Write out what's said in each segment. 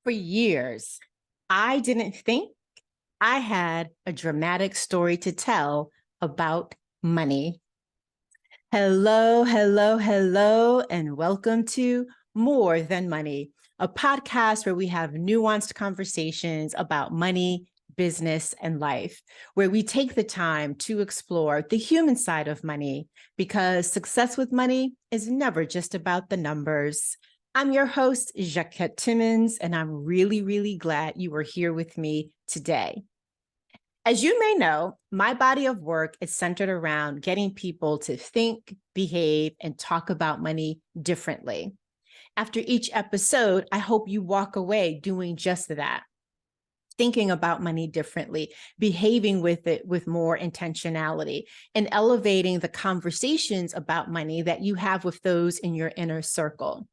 For years, I didn't think I had a dramatic story to tell about money. Hello, hello, hello, and welcome to More Than Money, a podcast where we have nuanced conversations about money, business, and life, where we take the time to explore the human side of money because success with money is never just about the numbers. I'm your host, Jacquette Timmons, and I'm really glad you are here with me today. As you may know, my body of work is centered around getting people to think, behave, and talk about money differently. After each episode, I hope you walk away doing just that, thinking about money differently, behaving with it with more intentionality, and elevating the conversations about money that you have with those in your inner circle.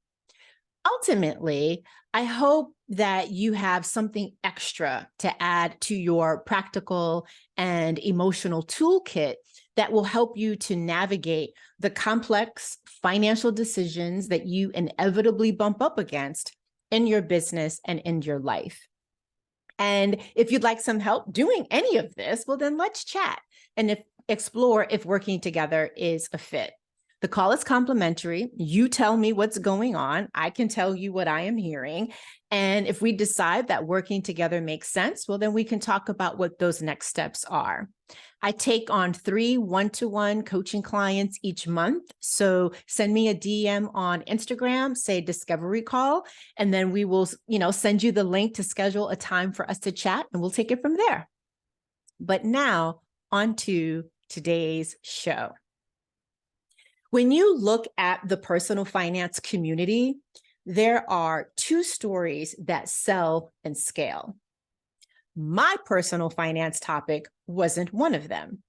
Ultimately, I hope that you have something extra to add to your practical and emotional toolkit that will help you to navigate the complex financial decisions that you inevitably bump up against in your business and in your life. And if you'd like some help doing any of this, well, then let's chat and explore if working together is a fit. The call is complimentary. You tell me what's going on. I can tell you what I am hearing. And if we decide that working together makes sense, well, then we can talk about what those next steps are. I take on 3 one-to-one coaching clients each month. So send me a DM on Instagram, say discovery call, and then we will, send you the link to schedule a time for us to chat and we'll take it from there. But now on to today's show. When you look at the personal finance community, there are 2 stories that sell and scale. My personal finance topic wasn't one of them.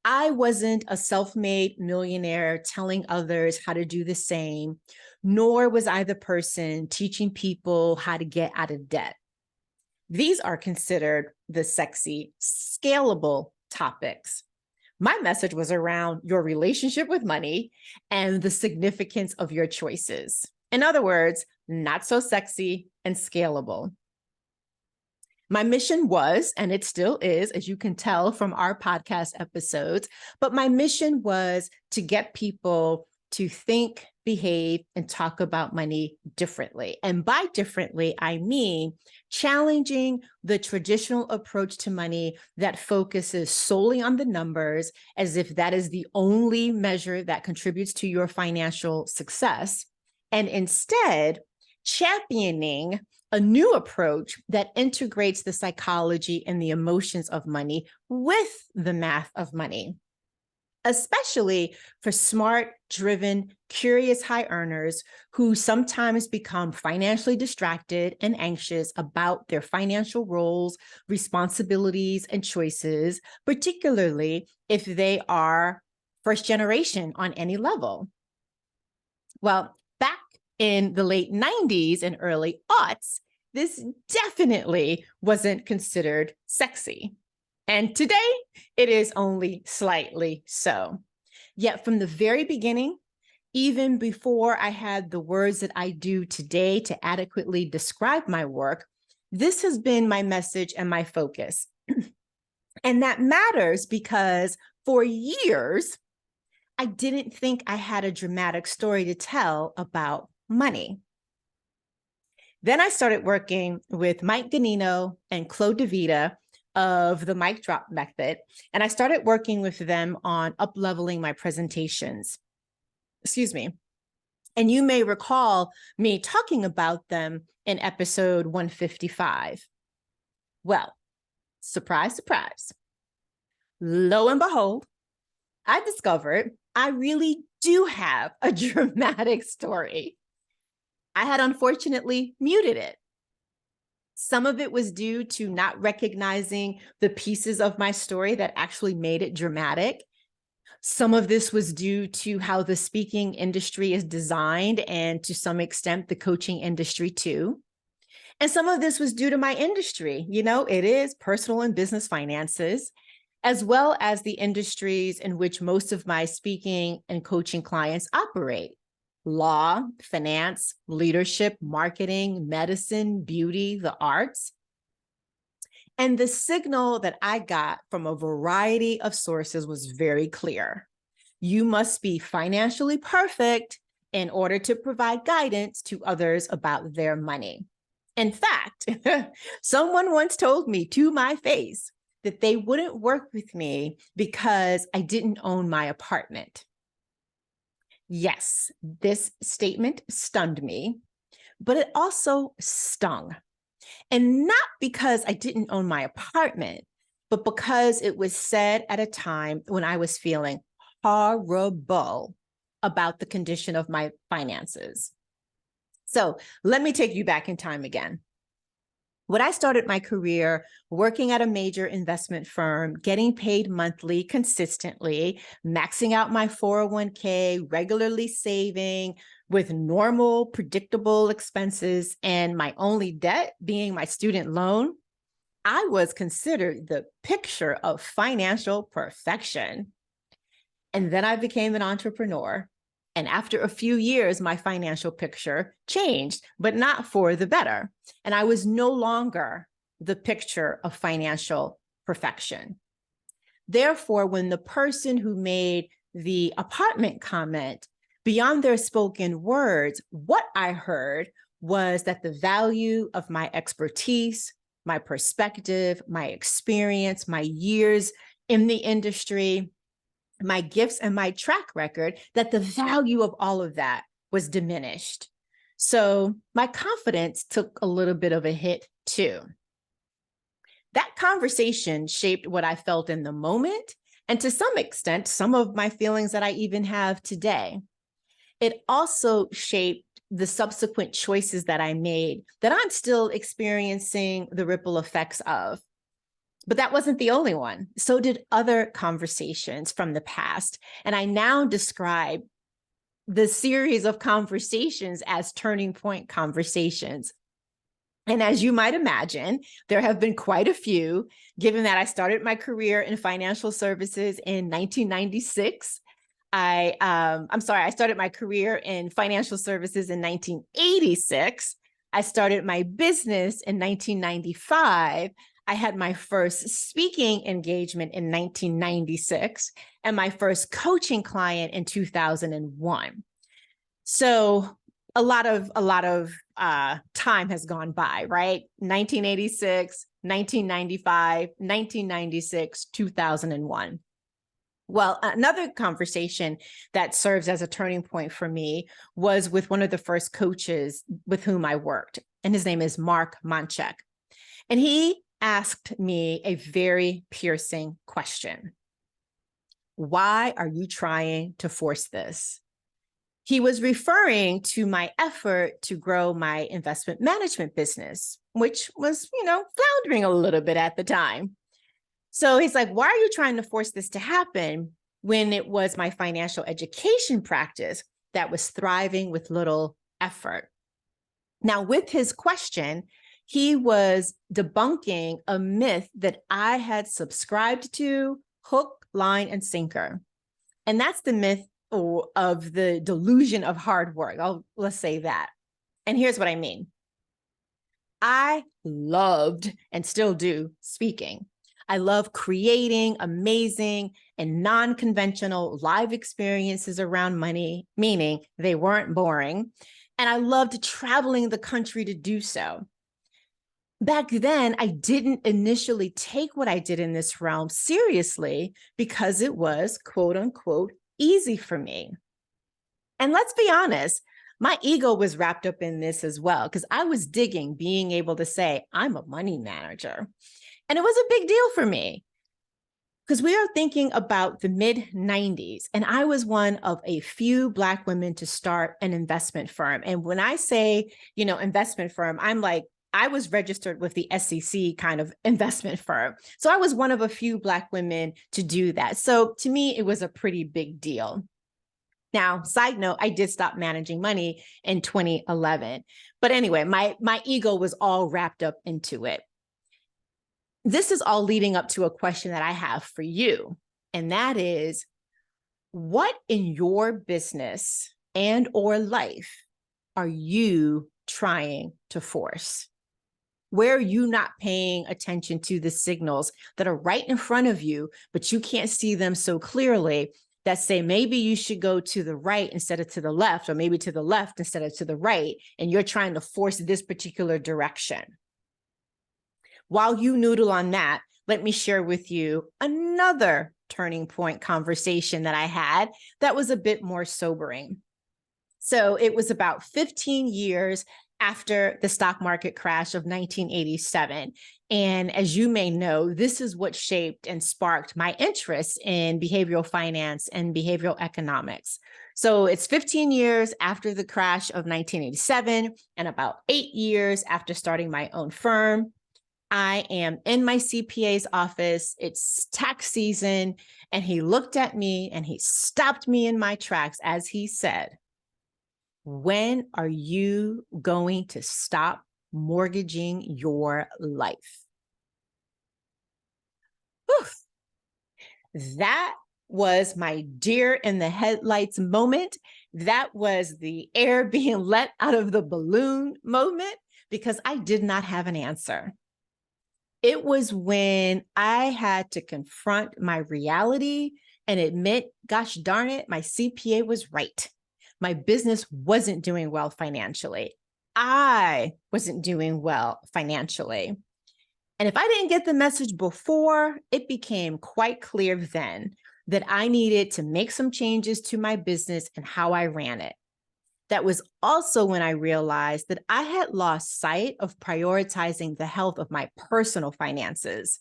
I wasn't a self-made millionaire telling others how to do the same, nor was I the person teaching people how to get out of debt. These are considered the sexy, scalable topics. My message was around your relationship with money and the significance of your choices. In other words, not so sexy and scalable. My mission was, and it still is, as you can tell from our podcast episodes, but my mission was to get people to think, behave, and talk about money differently. And by differently, I mean challenging the traditional approach to money that focuses solely on the numbers as if that is the only measure that contributes to your financial success, and instead championing a new approach that integrates the psychology and the emotions of money with the math of money, especially for smart, driven, curious high earners who sometimes become financially distracted and anxious about their financial roles, responsibilities, and choices, particularly if they are first generation on any level. Well, back in the late 90s and early aughts, this definitely wasn't considered sexy. And today, it is only slightly so. Yet from the very beginning, even before I had the words that I do today to adequately describe my work, this has been my message and my focus. And that matters because for years, I didn't think I had a dramatic story to tell about money. Then I started working with Mike Ganino and Claude DeVita of the Mic Drop Method, and I started working with them on up-leveling my presentations. Excuse me. And you may recall me talking about them in episode 155. Well, surprise, surprise. Lo and behold, I discovered I really do have a dramatic story. I had unfortunately muted it. Some of it was due to not recognizing the pieces of my story that actually made it dramatic. Some of this was due to how the speaking industry is designed, and to some extent, the coaching industry too. And some of this was due to my industry. It is personal and business finances, as well as the industries in which most of my speaking and coaching clients operate. law, finance, leadership, marketing, medicine, beauty, the arts. And the signal that I got from a variety of sources was very clear. You must be financially perfect in order to provide guidance to others about their money. In fact, someone once told me to my face that they wouldn't work with me because I didn't own my apartment. Yes, this statement stunned me, but it also stung. And not because I didn't own my apartment, but because it was said at a time when I was feeling horrible about the condition of my finances. So let me take you back in time again. When I started my career working at a major investment firm, getting paid monthly consistently, maxing out my 401k, regularly saving with normal, predictable expenses, and my only debt being my student loan, I was considered the picture of financial perfection. And then I became an entrepreneur. And after a few years, my financial picture changed, but not for the better. And I was no longer the picture of financial perfection. Therefore, when the person who made the apartment comment, beyond their spoken words, what I heard was that the value of my expertise, my perspective, my experience, my years in the industry, my gifts and my track record, that the value of all of that was diminished. So my confidence took a little bit of a hit too. That conversation shaped what I felt in the moment, and to some extent, some of my feelings that I even have today. It also shaped the subsequent choices that I made that I'm still experiencing the ripple effects of. But that wasn't the only one. So did other conversations from the past. And I now describe the series of conversations as turning point conversations. And as you might imagine, there have been quite a few, given that I started my career in financial services in 1996. I started my career in financial services in 1986. I started my business in 1995. I had my first speaking engagement in 1996 and my first coaching client in 2001. So a lot of time has gone by, right? 1986, 1995, 1996, 2001. Well, another conversation that serves as a turning point for me was with one of the first coaches with whom I worked, and his name is Mark Monchek. And he asked me a very piercing question. Why are you trying to force this? He was referring to my effort to grow my investment management business, which was, floundering a little bit at the time. So he's like, why are you trying to force this to happen when it was my financial education practice that was thriving with little effort? Now, with his question, he was debunking a myth that I had subscribed to, hook, line, and sinker. And that's the myth of the delusion of hard work. Let's say that. And here's what I mean. I loved and still do speaking. I love creating amazing and non-conventional live experiences around money, meaning they weren't boring. And I loved traveling the country to do so. Back then, I didn't initially take what I did in this realm seriously because it was, quote unquote, easy for me. And let's be honest, my ego was wrapped up in this as well, because I was digging being able to say, I'm a money manager. And it was a big deal for me because we are thinking about the mid 90s. And I was one of a few Black women to start an investment firm. And when I say, investment firm, I'm like, I was registered with the SEC kind of investment firm. So I was one of a few Black women to do that. So to me, it was a pretty big deal. Now, side note, I did stop managing money in 2011. But anyway, my ego was all wrapped up into it. This is all leading up to a question that I have for you. And that is, what in your business and or life are you trying to force? Where are you not paying attention to the signals that are right in front of you, but you can't see them so clearly that say maybe you should go to the right instead of to the left, or maybe to the left instead of to the right, and you're trying to force this particular direction? While you noodle on that, let me share with you another turning point conversation that I had that was a bit more sobering. So it was about 15 years after the stock market crash of 1987. And as you may know, this is what shaped and sparked my interest in behavioral finance and behavioral economics. So it's 15 years after the crash of 1987 and about 8 years after starting my own firm. I am in my CPA's office. It's tax season. And he looked at me and he stopped me in my tracks as he said, "When are you going to stop mortgaging your life?" Whew. That was my deer in the headlights moment. That was the air being let out of the balloon moment because I did not have an answer. It was when I had to confront my reality and admit, gosh darn it, my CPA was right. My business wasn't doing well financially. I wasn't doing well financially. And if I didn't get the message before, it became quite clear then that I needed to make some changes to my business and how I ran it. That was also when I realized that I had lost sight of prioritizing the health of my personal finances.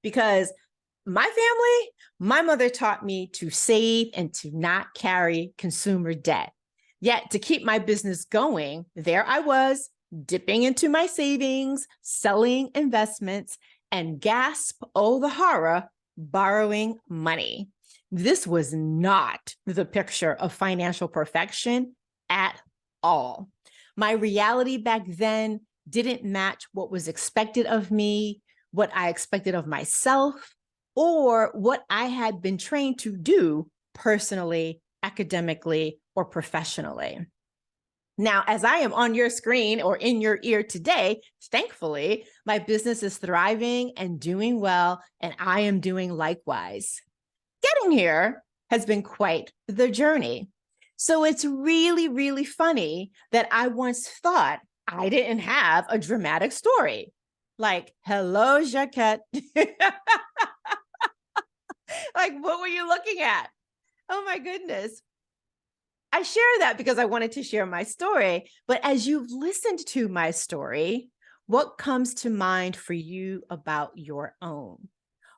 Because my family, my mother taught me to save and to not carry consumer debt. Yet to keep my business going, there I was dipping into my savings, selling investments, and gasp, oh, the horror, borrowing money. This was not the picture of financial perfection at all. My reality back then didn't match what was expected of me, what I expected of myself, or what I had been trained to do personally, academically, or professionally. Now, as I am on your screen or in your ear today, thankfully, my business is thriving and doing well, and I am doing likewise. Getting here has been quite the journey. So it's really, really funny that I once thought I didn't have a dramatic story. Like, hello, Jaquette. Like, what were you looking at? Oh my goodness. I share that because I wanted to share my story. But as you've listened to my story, what comes to mind for you about your own?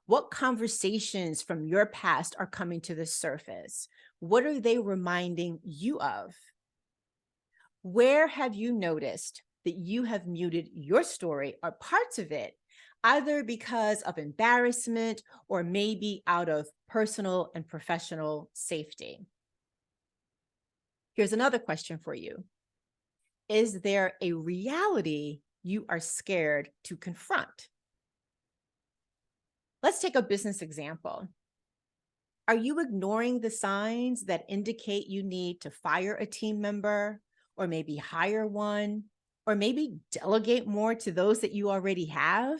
What conversations from your past are coming to the surface? What are they reminding you of? Where have you noticed that you have muted your story or parts of it, either because of embarrassment or maybe out of personal and professional safety? Here's another question for you. Is there a reality you are scared to confront? Let's take a business example. Are you ignoring the signs that indicate you need to fire a team member, or maybe hire one, or maybe delegate more to those that you already have?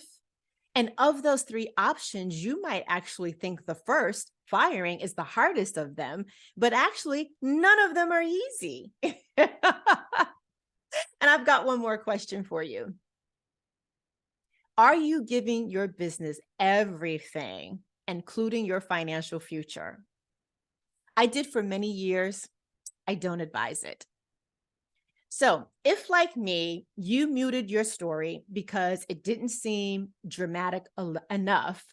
And of those three options, you might actually think the first, firing, is the hardest of them, but actually none of them are easy. And I've got one more question for you. Are you giving your business everything, including your financial future? I did for many years. I don't advise it. So if, like me, you muted your story because it didn't seem dramatic enough,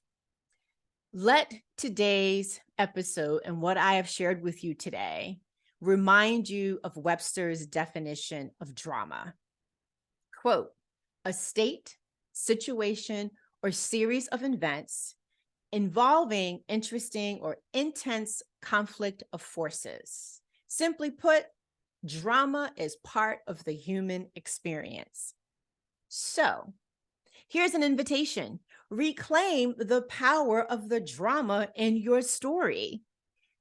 let today's episode and what I have shared with you today remind you of Webster's definition of drama. Quote, a state, situation, or series of events involving interesting or intense conflict of forces. Simply put, drama is part of the human experience. So, here's an invitation. Reclaim the power of the drama in your story.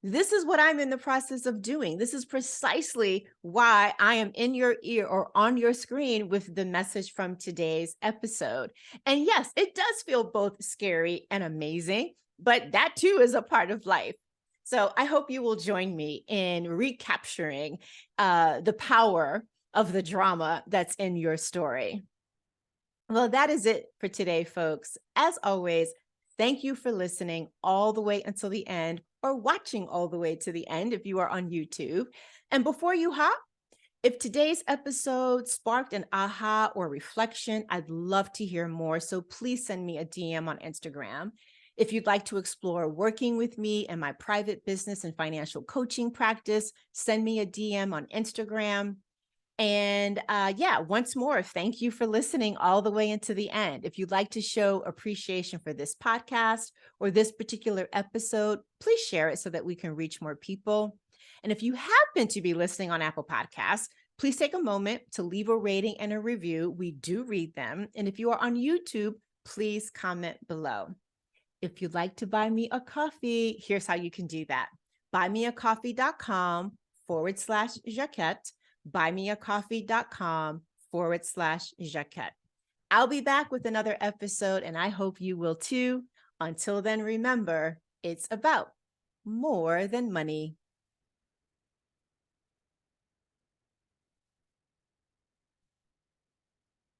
This is what I'm in the process of doing. This is precisely why I am in your ear or on your screen with the message from today's episode. And yes, it does feel both scary and amazing, but that too is a part of life. So I hope you will join me in recapturing the power of the drama that's in your story. Well, that is it for today, folks. As always, thank you for listening all the way until the end or watching all the way to the end if you are on YouTube. And before you hop, if today's episode sparked an aha or reflection, I'd love to hear more. So please send me a DM on Instagram. If you'd like to explore working with me in my private business and financial coaching practice, send me a DM on Instagram. And yeah, once more, thank you for listening all the way into the end. If you'd like to show appreciation for this podcast or this particular episode, please share it so that we can reach more people. And if you happen to be listening on Apple Podcasts, please take a moment to leave a rating and a review. We do read them. And if you are on YouTube, please comment below. If you'd like to buy me a coffee, here's how you can do that. buymeacoffee.com/Jaquette. buymeacoffee.com/Jaquette. I'll be back with another episode, and I hope you will too. Until then, remember, it's about more than money.